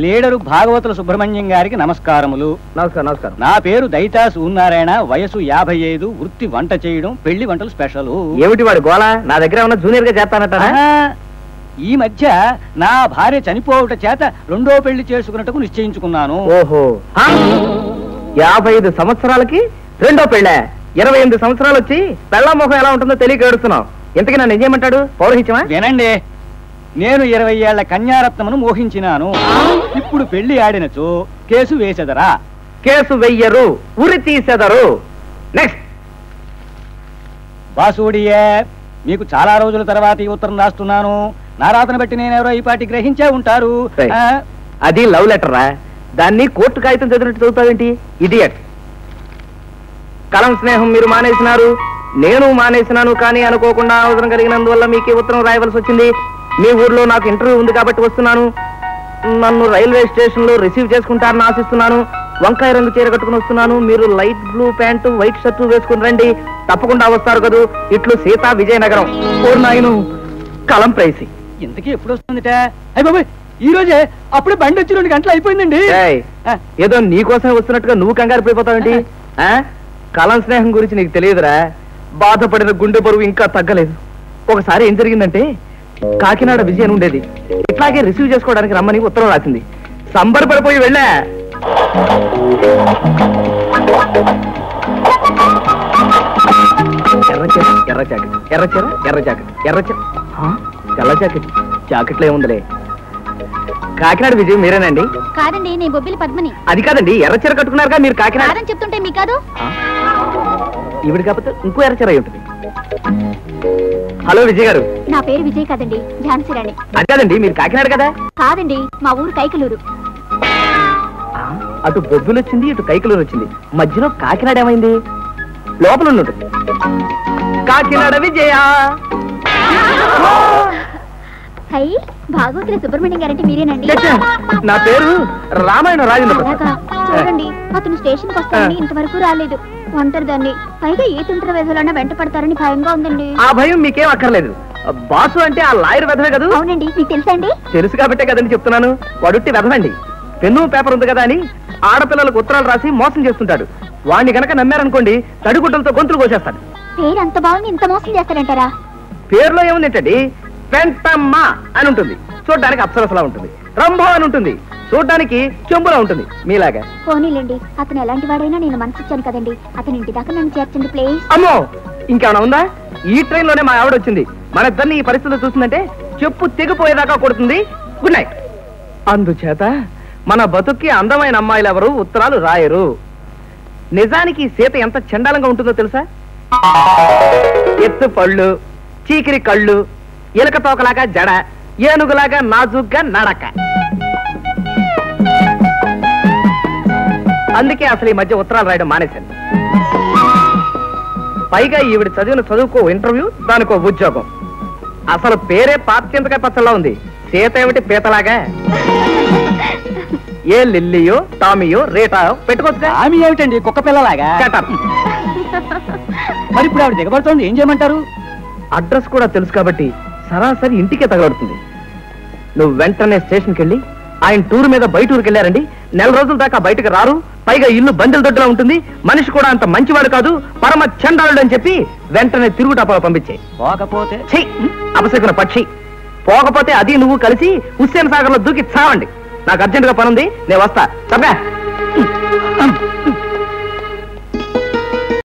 Leader భాగవతుల సుబ్రహ్మణ్యం గారికి నమస్కారములు. నమస్కారం. నమస్కారం. నా పేరు దైతా సూనారాయణ, వయసు 55, వృత్తి వంట చేయడం, పెళ్లి వంటలు స్పెషల్. ఏమిటి వాడు గోళ? నా దగ్గర ఏమన్నా జూనియర్ గా చేస్తానంటారా? ఈ మధ్య నా భార్య చనిపోవుట చేత రెండో పెళ్లి చేసుకున్నట్టుకు నిశ్చయించుకున్నాను. ఓహో, 55 సంవత్సరాలకి రెండో పెళ్ళే? 28 సంవత్సరాలు వచ్చి పెళ్ళ ముఖం ఎలా ఉంటుందో తెలియక ఏడుస్తున్నావు. ఇంతకీ నన్ను ఏం చేయమంటాడు? పౌరహిత్యమా? వినండి, నేను 20 ఏళ్ల కన్యారత్నమును మోహించినాను. ఇప్పుడు పెళ్లి ఆడినచో కేసు వేసెదరా? కేసు వెయ్యరు, ఉరి తీసెదరు. నెక్స్ట్. బాసుడియే, మీకు చాలా రోజుల తర్వాత ఈ ఉత్తరం రాస్తున్నాను. నా రాతను బట్టి నేనెవరో ఈ పాటి గ్రహించే ఉంటారు. అది లవ్ లెటర్ రా, దాన్ని కోర్టు కాగితం చదివినట్టు చదువుతావేంటి? ఇడియట్. కలం స్నేహం మీరు మానేసినారు, నేను మానేసినాను. కానీ అనుకోకుండా అవసరం కలిగినందువల్ల మీకు ఈ ఉత్తరం రాయవలసి వచ్చింది. మీ ఊర్లో నాకు ఇంటర్వ్యూ ఉంది కాబట్టి వస్తున్నాను. నన్ను రైల్వే స్టేషన్ లో రిసీవ్ చేసుకుంటారని ఆశిస్తున్నాను. వంకాయ రంగు చీర కట్టుకుని వస్తున్నాను. మీరు light blue pant, white shirt వేసుకుని రండి. తప్పకుండా వస్తారు కదూ. ఇట్లు సీతా విజయనగరం. నాయను కలం ప్రైసి. ఇంతకీ ఎప్పుడు వస్తుందిట? అయ్య బాబాయ్, ఈ రోజే అప్పుడే బండి వచ్చి 2 గంటలు అయిపోయిందండి. ఏదో నీకోసమే వస్తున్నట్టుగా నువ్వు కంగారు పడిపోతావేంటి? కలం స్నేహం గురించి నీకు తెలియదురా. బాధపడిన గుండె బరువు ఇంకా తగ్గలేదు. ఒకసారి ఏం జరిగిందంటే, కాకినాడ విజయన్ ఉండేది. ఇట్లాగే రిసీవ్ చేసుకోవడానికి రమ్మని ఉత్తరం రాసింది. సంబరపడిపోయి వెళ్ళా. ఎర్ర జాకెట్, ఎర్ర చీర, ఎర్ర జాకెట్, ఎర్ర చీర, తెల్ల జాకెట్. జాకెట్లో ఏముందిలే. కాకినాడ విజయ్ మీరేనండి? కాదండి, నేను బొబ్బిలి పద్మని. అది కాదండి, ఎర్ర చీర కట్టుకున్నారుగా మీరు. కాకినాడ చెప్తుంటే మీ కాదు. ఈవిడ కాకపోతే ఇంకో ఎర్ర చీర అయి ఉంటుంది. హలో విజయ్ గారు. నా పేరు విజయ్ కాదండి, ఝాన్సీ రాణి. అది కాదండి, మీరు కాకినాడ కదా? కాదండి, మా ఊరు కైకలూరు. అటు బొబ్బులు వచ్చింది, ఇటు కైకలూరు వచ్చింది. మధ్యలో కాకినాడ ఏమైంది? లోపల ఉంటుంది. కాకినాడ విజయ. హై, భాగవతుల సుబ్రహ్మణ్యం గారంటే మీరేనండి? నా పేరు రామాయణ రాజేంద్ర. చూడండి, అతను స్టేషన్కి వస్తానని ఇంతవరకు రాలేదు. ఒంటరి దాన్ని, పైగా ఏ తుంటర వేధులన్నా వెంట పడతారని భయంగా ఉందండి. ఆ భయం మీకేం అక్కర్లేదు. బాసు అంటే ఆ లాయర్ వెధవే కదా? అవునండి, మీకు తెలుసా అండి? తెలుసు కాబట్టే కదండి చెప్తున్నాను. వాడుట్టి వెధవండి. పెన్ను పేపర్ ఉంది కదా అని ఆడపిల్లలకు ఉత్తరాలు రాసి మోసం చేస్తుంటాడు. వాడిని గనక నమ్మారనుకోండి, తడిగుడ్డలతో గొంతులు కోసేస్తాడు. పేరు అంత బాగుంది, ఇంత మోసం చేస్తారంటారా? పేరులో ఏముందేంటండి? పెంటమ్మ అని ఉంటుంది, చూడ్డానికి అప్సరసలా ఉంటుంది. రంభో అని ఉంటుంది, చూడ్డానికి చెంబులా ఉంటుంది మీలాగా. పోనీలేండి, అతను ఎలాంటి వాడైనా నేను మనసిచ్చాను కదండి. అతని ఇంటి దాకా నన్ను చేర్చండి ప్లీజ్. అమ్మో, ఇంకేమైనా ఉందా? ఈ ట్రైన్ లోనే మా ఆవిడ వచ్చింది. మన ఇద్దరిని ఈ పరిస్థితిలో చూస్తుందంటే చెప్పు తెగిపోయేదాకా కొడుతుంది. Good night. అందుచేత మన బతుక్కి అందమైన అమ్మాయిలు ఎవరు ఉత్తరాలు రాయరు. నిజానికి సీత ఎంత చండాలంగా ఉంటుందో తెలుసా? ఎత్తు పళ్ళు, చీకిరి కళ్ళు, ఎలక తోకలాగా జడ, ఏనుగులాగా నాజుగ్గా నడక. అందుకే అసలు ఈ మధ్య ఉత్తరాలు రాయడం మానేశాను. పైగా ఈవిడ చదివిన చదువుకో ఇంటర్వ్యూ, దానికో ఉద్యోగం. అసలు పేరే పాత్యంతకాయ పచ్చల్లా ఉంది. సీత ఏమిటి పీతలాగా? ఏ లిల్లియో, టామియో, రేటాయో పెట్టుకోవచ్చు. ఆమె ఏమిటండి కుక్క పిల్లలాగా? మరి ఇప్పుడు ఆవిడ దిగబడుతోంది, ఏం చేయమంటారు? అడ్రస్ కూడా తెలుసు కాబట్టి సరాసరి ఇంటికే తగలడుతుంది. నువ్వు వెంటనే స్టేషన్కి వెళ్ళి, ఆయన టూర్ మీద బయట ఊరికి వెళ్ళారండి, 4 రోజుల దాకా బయటకు రారు, పైగా ఇల్లు బందెల దొడ్డులా ఉంటుంది, మనిషి కూడా అంత మంచివాడు కాదు, పరమ చండాలుడు అని చెప్పి వెంటనే తిరుగుటాపా పంపించే. పోకపోతే అపశకున పక్షి. పోకపోతే అది నువ్వు కలిసి హుస్సేన్ సాగర్ లో దూకి చావండి. నాకు అర్జెంట్ గా పనుంది, నేను వస్తా. చెప్పా.